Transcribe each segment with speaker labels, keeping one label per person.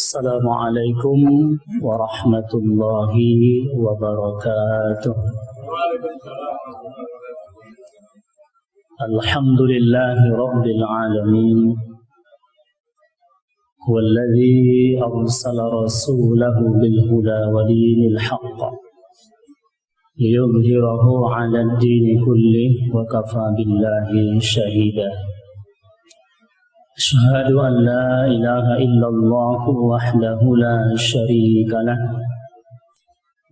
Speaker 1: Assalamualaikum warahmatullahi wabarakatuh. Alhamdulillahi rabbil alamin. Walladzi arsala rasulahu bil huda wa dinil haqq liyudhhirahu 'ala ad-dini kullihi wa kafa billahi shahida. أشهد أن لا إله إلا الله وحده لا شريك له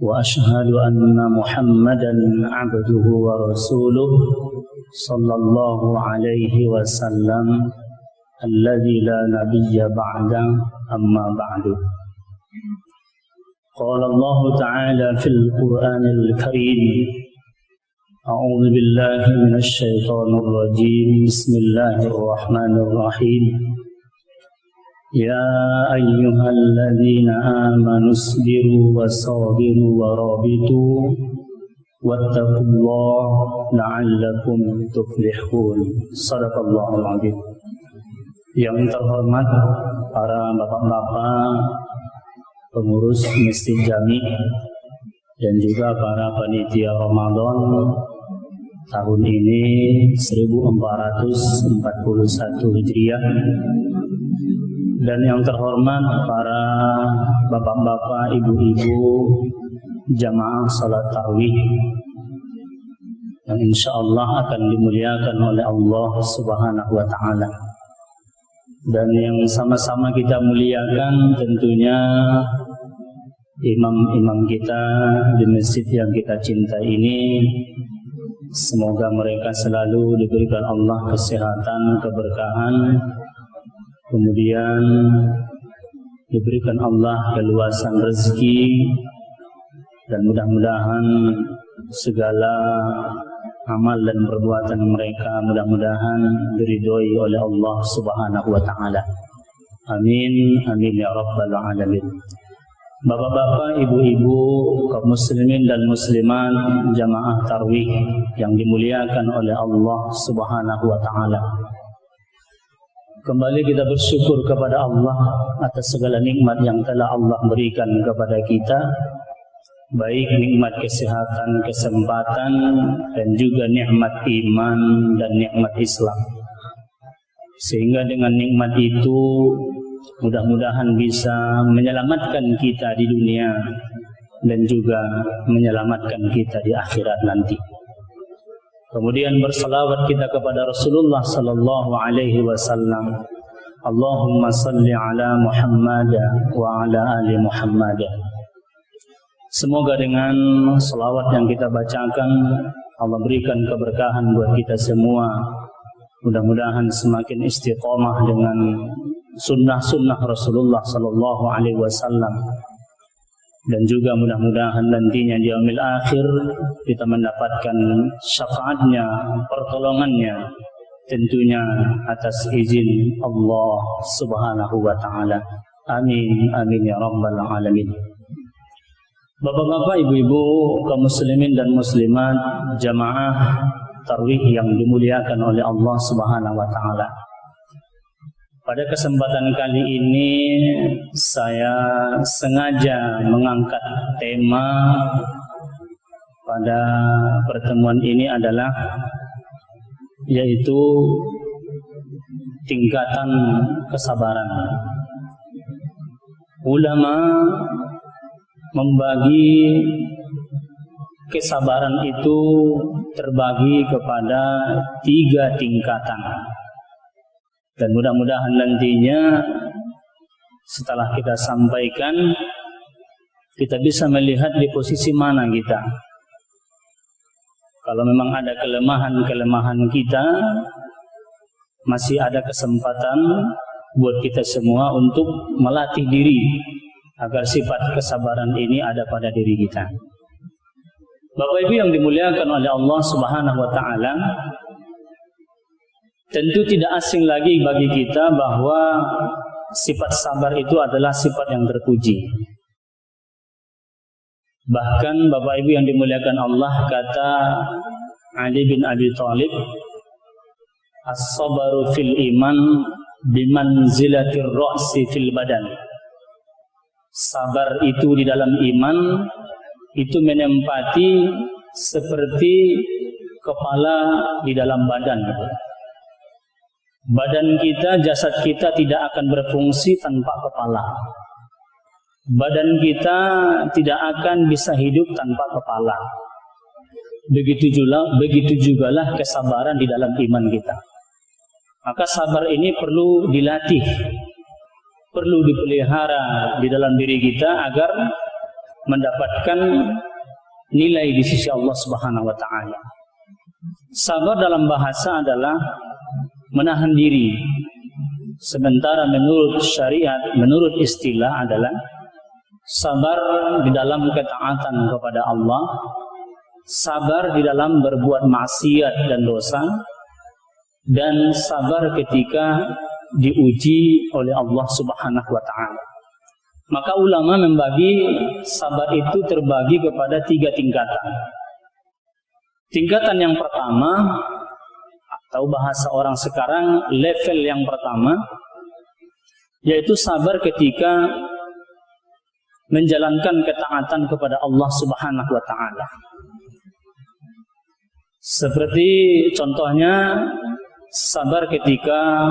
Speaker 1: وأشهد أن محمدا عبده ورسوله صلى الله عليه وسلم الذي لا نبي بعده أما بعد. قال الله تعالى في القرآن الكريم: أعوذ بالله من الشيطان الرجيم. بسم الله الرحمن الرحيم. يا أيها الذين آمنوا اصبروا وصابروا ورابطوا واتقوا الله لعلكم تفلحون. صدق الله العظيم. Yang terhormat para bapak-bapak pengurus Masjid Jami dan juga para panitia Ramadan tahun ini 1441 Hijriah, dan yang terhormat para bapak-bapak, ibu-ibu jamaah salat tarawih yang insya Allah akan dimuliakan oleh Allah Subhanahu wa Ta'ala, dan yang sama-sama kita muliakan tentunya imam-imam kita di masjid yang kita cintai ini. Semoga mereka selalu diberikan Allah kesehatan, keberkahan, kemudian diberikan Allah keluasan rezeki, dan mudah-mudahan segala amal dan perbuatan mereka mudah-mudahan diridhoi oleh Allah Subhanahu wa Ta'ala. Amin, amin ya rabbal alamin. Bapak-bapak, ibu-ibu, kaum muslimin dan muslimat, jamaah tarawih yang dimuliakan oleh Allah Subhanahu wa Ta'ala. Kembali kita bersyukur kepada Allah atas segala nikmat yang telah Allah berikan kepada kita, baik nikmat kesehatan, kesempatan, dan juga nikmat iman dan nikmat Islam. Sehingga dengan nikmat itu mudah-mudahan bisa menyelamatkan kita di dunia dan juga menyelamatkan kita di akhirat nanti. Kemudian bersalawat kita kepada Rasulullah sallallahu alaihi wasallam. Allahumma salli ala Muhammad wa ala ali Muhammad. Semoga dengan salawat yang kita bacakan Allah berikan keberkahan buat kita semua. Mudah-mudahan semakin istiqamah dengan sunnah-sunnah Rasulullah sallallahu alaihi wasallam, dan juga mudah-mudahan nantinya di yaumil akhir kita mendapatkan syafaatnya, pertolongannya, tentunya atas izin Allah Subhanahu wa Ta'ala. Amin, amin ya rabbal alamin. Bapak-bapak, ibu-ibu, kaum muslimin dan muslimat, jamaah tarawih yang dimuliakan oleh Allah Subhanahu wa Ta'ala. Pada kesempatan kali ini saya sengaja mengangkat tema pada pertemuan ini adalah yaitu tingkatan kesabaran. Ulama membagi kesabaran itu terbagi kepada 3 tingkatan. Dan mudah-mudahan nantinya setelah kita sampaikan, kita bisa melihat di posisi mana kita. Kalau memang ada kelemahan-kelemahan kita, masih ada kesempatan buat kita semua untuk melatih diri agar sifat kesabaran ini ada pada diri kita. Bapak Ibu yang dimuliakan oleh Allah Subhanahu wa Ta'ala, tentu tidak asing lagi bagi kita bahwa sifat sabar itu adalah sifat yang terpuji. Bahkan Bapak Ibu yang dimuliakan Allah, kata Ali bin Abi Thalib, as-sabaru fil iman bimanzilatir ra'si fil badan. Sabar itu di dalam iman itu menempati seperti kepala di dalam badan. Badan kita, jasad kita tidak akan berfungsi tanpa kepala. Badan kita tidak akan bisa hidup tanpa kepala. Begitu jugalah kesabaran di dalam iman kita. Maka sabar ini perlu dilatih, perlu dipelihara di dalam diri kita agar mendapatkan nilai di sisi Allah Subhanahu wa taala. Sabar dalam bahasa adalah menahan diri. Sementara menurut syariat, menurut istilah adalah sabar di dalam ketaatan kepada Allah, sabar di dalam berbuat maksiat dan dosa, dan sabar ketika diuji oleh Allah Subhanahu wa taala. Maka ulama membagi sabar itu terbagi kepada 3 tingkatan. Tingkatan yang pertama, atau bahasa orang sekarang level yang pertama, yaitu sabar ketika menjalankan ketaatan kepada Allah Subhanahu wa taala. Seperti contohnya sabar ketika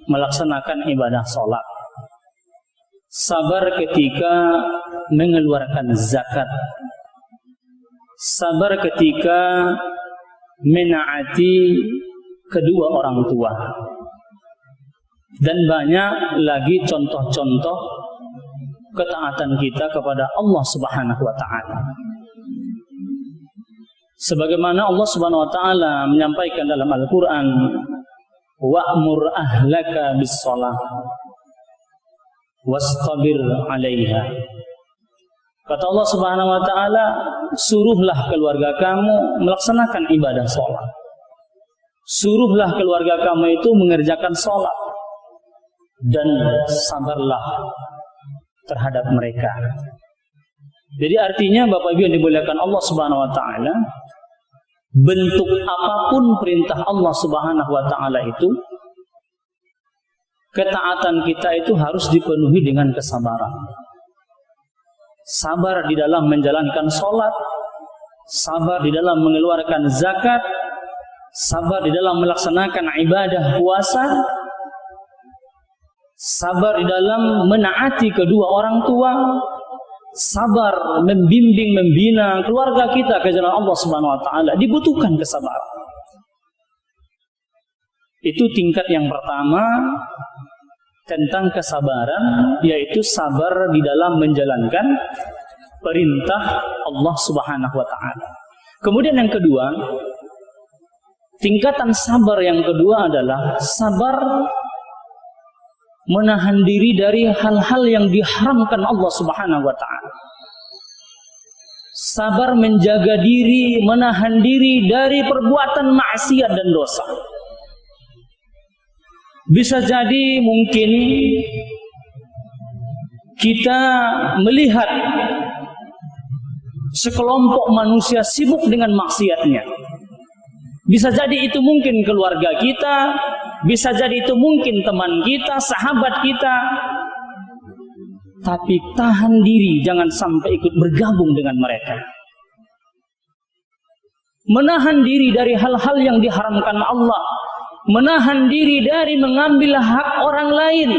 Speaker 1: melaksanakan ibadah sholat, sabar ketika mengeluarkan zakat, sabar ketika menaati kedua orang tua, dan banyak lagi contoh-contoh ketaatan kita kepada Allah Subhanahu wa taala. Sebagaimana Allah Subhanahu wa taala menyampaikan dalam Al-Qur'an, wa'mur ahlaka bis-shalah wastabir 'alaiha. Kata Allah Subhanahu wa taala, suruhlah keluarga kamu melaksanakan ibadah salat. Suruhlah keluarga kamu itu mengerjakan salat dan sabarlah terhadap mereka. Jadi artinya Bapak Ibu yang dimuliakan Allah Subhanahu wa taala, bentuk apapun perintah Allah Subhanahu wa taala itu, ketaatan kita itu harus dipenuhi dengan kesabaran. Sabar di dalam menjalankan sholat, sabar di dalam mengeluarkan zakat, sabar di dalam melaksanakan ibadah puasa, sabar di dalam menaati kedua orang tua, sabar membimbing, membina keluarga kita ke jalan Allah Subhanahu wa taala, dibutuhkan kesabaran. Itu tingkat yang pertama tentang kesabaran, yaitu sabar di dalam menjalankan perintah Allah Subhanahu wa taala. Kemudian yang kedua, tingkatan sabar yang kedua adalah sabar menahan diri dari hal-hal yang diharamkan Allah Subhanahu wa taala. Sabar menjaga diri, menahan diri dari perbuatan maksiat dan dosa. Bisa jadi mungkin kita melihat sekelompok manusia sibuk dengan maksiatnya. Bisa jadi itu mungkin keluarga kita, bisa jadi itu mungkin teman kita, sahabat kita. Tapi tahan diri, jangan sampai ikut bergabung dengan mereka. Menahan diri dari hal-hal yang diharamkan Allah, menahan diri dari mengambil hak orang lain,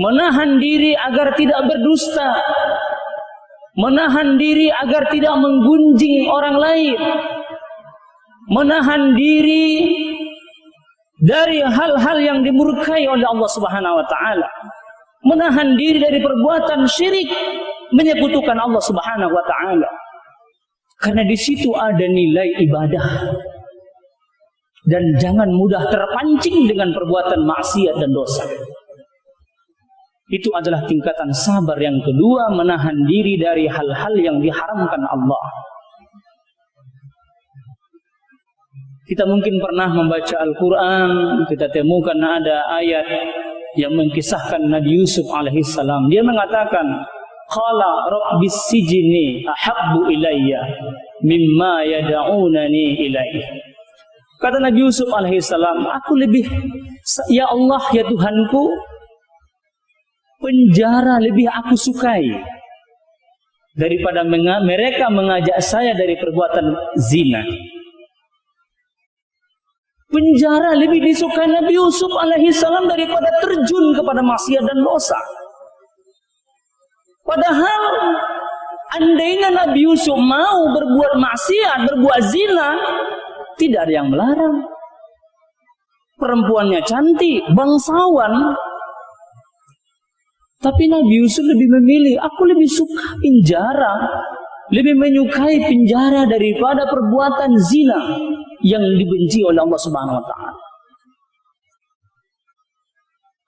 Speaker 1: menahan diri agar tidak berdusta, menahan diri agar tidak menggunjing orang lain, menahan diri dari hal-hal yang dimurkai oleh Allah Subhanahu wa taala, menahan diri dari perbuatan syirik, menyekutukan Allah Subhanahu wa taala. Karena di situ ada nilai ibadah. Dan jangan mudah terpancing dengan perbuatan maksiat dan dosa. Itu adalah tingkatan sabar yang kedua, menahan diri dari hal-hal yang diharamkan Allah. Kita mungkin pernah membaca Al-Quran, kita temukan ada ayat yang mengkisahkan Nabi Yusuf alaihissalam. Dia mengatakan, qala rabbis sijni ahabbu ilayya mimma yad'unani ilaihi. Kata Nabi Yusuf alaihissalam, aku lebih, ya Allah, ya Tuhanku, penjara lebih aku sukai daripada mereka mengajak saya dari perbuatan zina. Penjara lebih disukai Nabi Yusuf alaihissalam daripada terjun kepada maksiat dan dosa. Padahal andainya Nabi Yusuf mau berbuat maksiat, berbuat zina, tidak ada yang melarang. Perempuannya cantik, bangsawan. Tapi Nabi Yusuf lebih memilih, aku lebih suka penjara, lebih menyukai penjara daripada perbuatan zina yang dibenci oleh Allah Subhanahu wa taala.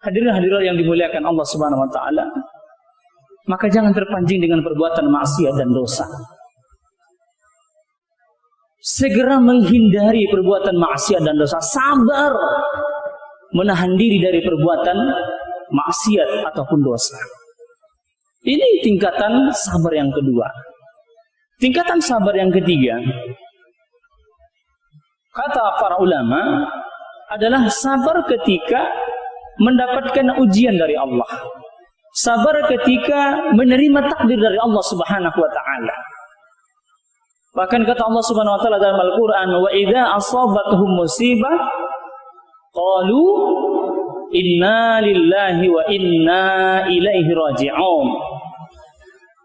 Speaker 1: Hadirin hadirat yang dimuliakan Allah Subhanahu wa taala, maka jangan terpancing dengan perbuatan maksiat dan dosa. Segera menghindari perbuatan maksiat dan dosa, sabar menahan diri dari perbuatan maksiat ataupun dosa. Ini tingkatan sabar yang kedua. Tingkatan sabar yang ketiga, kata para ulama, adalah sabar ketika mendapatkan ujian dari Allah. Sabar ketika menerima takdir dari Allah Subhanahu wa taala. Bahkan kata Allah Subhanahu wa taala dalam Al-Qur'an, "Wa idza asabatuhum musibah qalu inna lillahi wa inna ilaihi raji'un."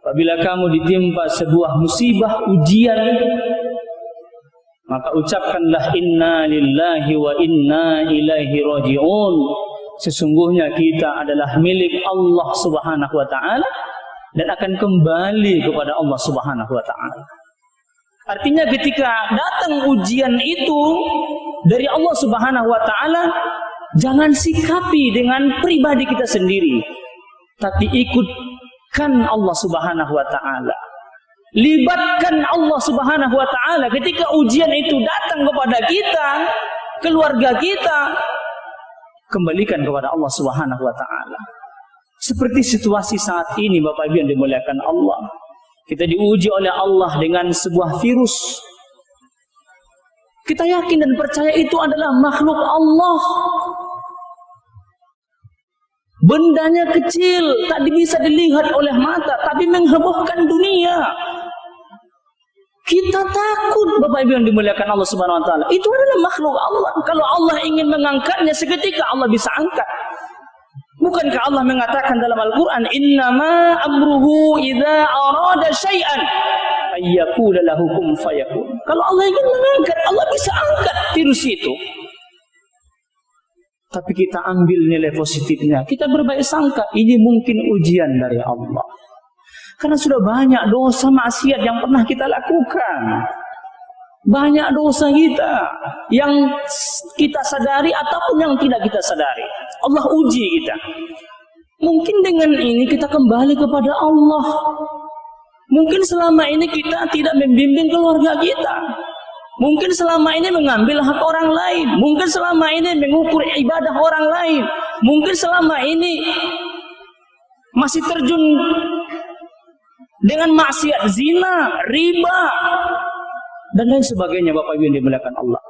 Speaker 1: Apabila kamu ditimpa sebuah musibah, ujian, maka ucapkanlah inna lillahi wa inna ilaihi raji'un. Sesungguhnya kita adalah milik Allah Subhanahu wa taala dan akan kembali kepada Allah Subhanahu wa taala. Artinya ketika datang ujian itu dari Allah Subhanahu wa taala, jangan sikapi dengan pribadi kita sendiri, tapi ikutkan Allah Subhanahu wa taala. Libatkan Allah Subhanahu wa taala ketika ujian itu datang kepada kita, keluarga kita. Kembalikan kepada Allah Subhanahu wa taala. Seperti situasi saat ini Bapak Ibu yang dimuliakan Allah. Kita diuji oleh Allah dengan sebuah virus. Kita yakin dan percaya itu adalah makhluk Allah. Bendanya kecil, tak bisa dilihat oleh mata, tapi menghebohkan dunia. Kita takut Bapak Ibu yang dimuliakan Allah Subhanahu wa taala. Itu adalah makhluk Allah. Kalau Allah ingin mengangkatnya seketika Allah bisa angkat. Bukankah Allah mengatakan dalam Al-Qur'an, "Innama amruhu idza arada syai'an ayyaqula lahu kun fayakun." Kalau Allah ingin mengangkat, Allah bisa angkat virus itu. Tapi kita ambil nilai positifnya. Kita berbaik sangka, ini mungkin ujian dari Allah. Karena sudah banyak dosa maksiat yang pernah kita lakukan. Banyak dosa kita yang kita sadari ataupun yang tidak kita sadari. Allah uji kita. Mungkin dengan ini kita kembali kepada Allah. Mungkin selama ini kita tidak membimbing keluarga kita. Mungkin selama ini mengambil hak orang lain. Mungkin selama ini mengukur ibadah orang lain. Mungkin selama ini masih terjun dengan maksiat zina, riba, dan lain sebagainya Bapak Ibu yang dimuliakan Allah.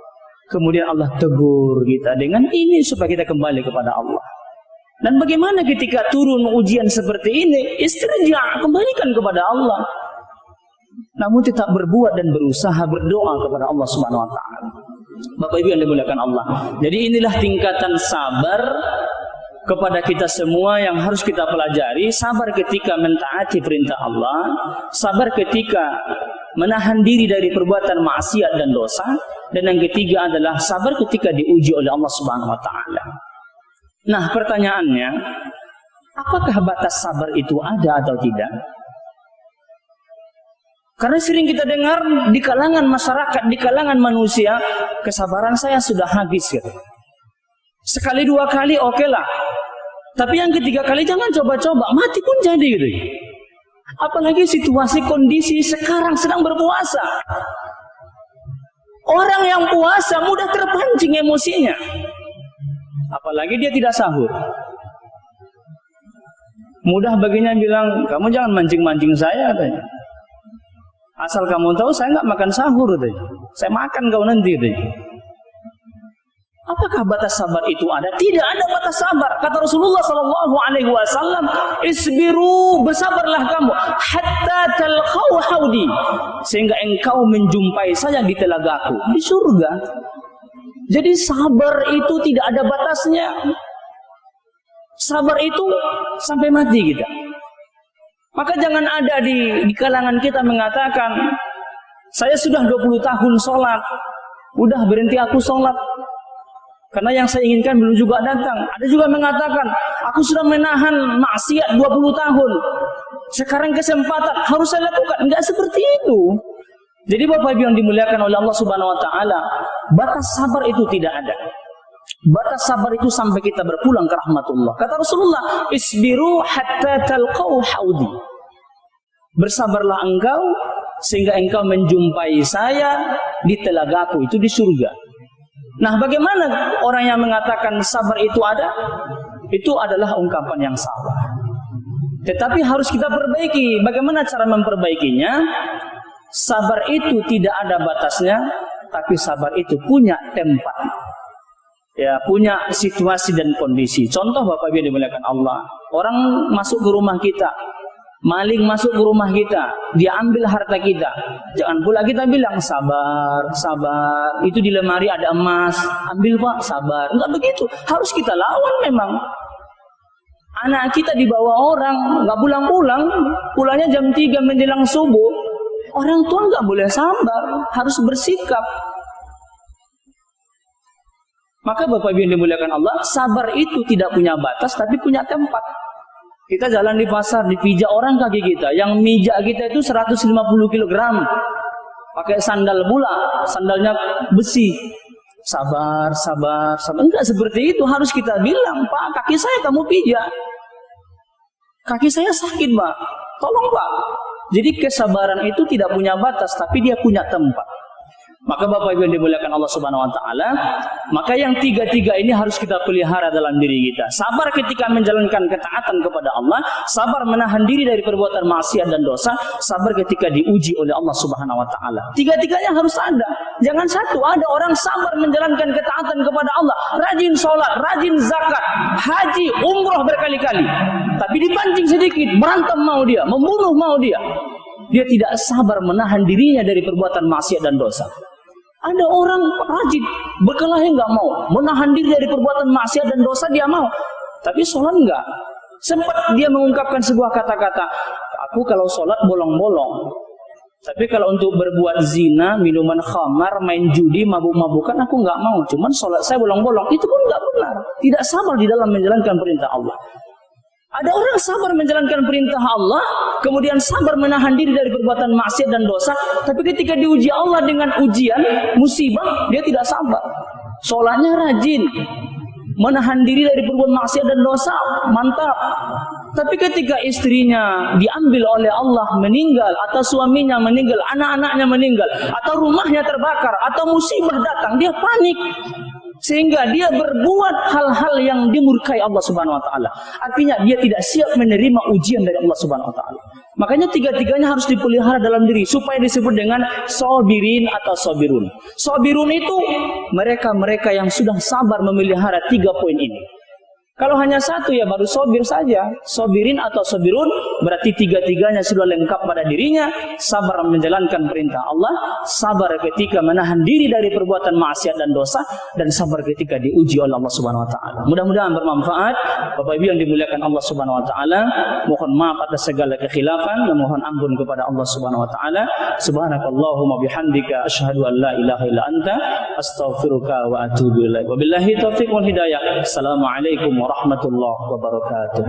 Speaker 1: Kemudian Allah tegur kita dengan ini supaya kita kembali kepada Allah. Dan bagaimana ketika turun ujian seperti ini? Istirja', kembalikan kepada Allah. Namun tetap berbuat dan berusaha berdoa kepada Allah Subhanahu wa taala. Bapak Ibu yang dimuliakan Allah. Jadi inilah tingkatan sabar kepada kita semua yang harus kita pelajari. Sabar ketika mentaati perintah Allah, sabar ketika menahan diri dari perbuatan maksiat dan dosa, dan yang ketiga adalah sabar ketika diuji oleh Allah Subhanahu wa taala. Nah, pertanyaannya, apakah batas sabar itu ada atau tidak? Karena sering kita dengar di kalangan masyarakat, di kalangan manusia, kesabaran saya sudah habis gitu. Sekali dua kali oke lah. Tapi yang ketiga kali jangan coba-coba, mati pun jadi gitu. Apalagi situasi kondisi sekarang sedang berpuasa. Orang yang puasa mudah terpancing emosinya. Apalagi dia tidak sahur. Mudah baginya bilang, kamu jangan mancing-mancing saya katanya. Asal kamu tahu saya nggak makan sahur katanya. Saya makan kau nanti katanya. Apakah batas sabar itu ada? Tidak ada batas sabar. Kata Rasulullah sallallahu alaihi wasallam, "Isbiru, bersabarlah kamu hatta talqau haudi, sehingga engkau menjumpai saya di telagaku di surga." Jadi sabar itu tidak ada batasnya. Sabar itu sampai mati kita. Maka jangan ada di kalangan kita mengatakan, "Saya sudah 20 tahun sholat, udah berhenti aku sholat karena yang saya inginkan belum juga datang." Ada juga mengatakan, "Aku sudah menahan maksiat 20 tahun. Sekarang kesempatan harus saya lakukan." Enggak seperti itu. Jadi Bapak Ibu yang dimuliakan oleh Allah Subhanahu wa taala, batas sabar itu tidak ada. Batas sabar itu sampai kita berpulang ke rahmatullah. Kata Rasulullah, "Isbiru hatta talqau haudi." Bersabarlah engkau sehingga engkau menjumpai saya di telagaku, itu di surga. Nah, bagaimana orang yang mengatakan sabar itu ada? Itu adalah ungkapan yang salah. Tetapi harus kita perbaiki. Bagaimana cara memperbaikinya? Sabar itu tidak ada batasnya, tapi sabar itu punya tempat. Ya, punya situasi dan kondisi. Contoh Bapak Ibu dimuliakan Allah, orang masuk ke rumah kita, maling masuk ke rumah kita, dia ambil harta kita. Jangan pula kita bilang sabar, sabar. Itu di lemari ada emas, ambil Pak, sabar. Enggak begitu. Harus kita lawan memang. Anak kita dibawa orang, enggak pulang-pulang, pulangnya jam 3 menjelang subuh. Orang tua enggak boleh sabar, harus bersikap. Maka Bapak Ibu yang dimuliakan Allah, sabar itu tidak punya batas tapi punya tempat. Kita jalan di pasar, dipijak orang kaki kita. Yang mijak kita itu 150 kg. Pakai sandal pula, sandalnya besi. Sabar, sabar, sabar. Enggak seperti itu, harus kita bilang, "Pak, kaki saya kamu pijak. Kaki saya sakit, Pak. Tolong, Pak." Jadi kesabaran itu tidak punya batas, tapi dia punya tempat. Maka Bapak Ibu yang dimuliakan Allah Subhanahu wa taala, maka yang tiga-tiga ini harus kita pelihara dalam diri kita. Sabar ketika menjalankan ketaatan kepada Allah, sabar menahan diri dari perbuatan maksiat dan dosa, sabar ketika diuji oleh Allah Subhanahu wa taala. Tiga-tiganya harus ada. Jangan satu. Ada orang sabar menjalankan ketaatan kepada Allah, rajin sholat, rajin zakat, haji, umroh berkali-kali. Tapi dipancing sedikit, berantem mau dia, membunuh mau dia. Dia tidak sabar menahan dirinya dari perbuatan maksiat dan dosa. Ada orang rajin, berkelahi nggak mau, menahan diri dari perbuatan maksiat dan dosa dia mau, tapi sholat nggak. Sempat dia mengungkapkan sebuah kata-kata, "Aku kalau sholat bolong-bolong, tapi kalau untuk berbuat zina, minuman khamar, main judi, mabuk-mabukan, aku nggak mau. Cuman sholat saya bolong-bolong." Itu pun nggak benar. Tidak sabar di dalam menjalankan perintah Allah. Ada orang sabar menjalankan perintah Allah, kemudian sabar menahan diri dari perbuatan maksiat dan dosa, tapi ketika diuji Allah dengan ujian, musibah, dia tidak sabar. Sholatnya rajin, menahan diri dari perbuatan maksiat dan dosa, mantap. Tapi ketika istrinya diambil oleh Allah meninggal, atau suaminya meninggal, anak-anaknya meninggal, atau rumahnya terbakar, atau musibah datang, dia panik. Sehingga dia berbuat hal-hal yang dimurkai Allah Subhanahu wa taala. Artinya dia tidak siap menerima ujian dari Allah Subhanahu wa taala. Makanya tiga-tiganya harus dipelihara dalam diri supaya disebut dengan sabirin atau sabirun. Sabirun itu mereka-mereka yang sudah sabar memelihara 3 poin ini. Kalau hanya satu ya baru sabir saja. Sabirin atau sabirun berarti tiga-tiganya sudah lengkap pada dirinya. Sabar menjalankan perintah Allah, sabar ketika menahan diri dari perbuatan maksiat dan dosa, dan sabar ketika diuji oleh Allah Subhanahu wa taala. Mudah-mudahan bermanfaat. Bapak Ibu yang dimuliakan Allah Subhanahu wa taala, mohon maaf atas segala kekhilafan dan mohon ampun kepada Allah Subhanahu wa taala. Subhanakallahumma bihamdika asyhadu an la ilaha illa anta astaghfiruka wa atubu ilaik. Wabillahi taufiq wal hidayah. Assalamualaikum warahmatullahi wabarakatuh.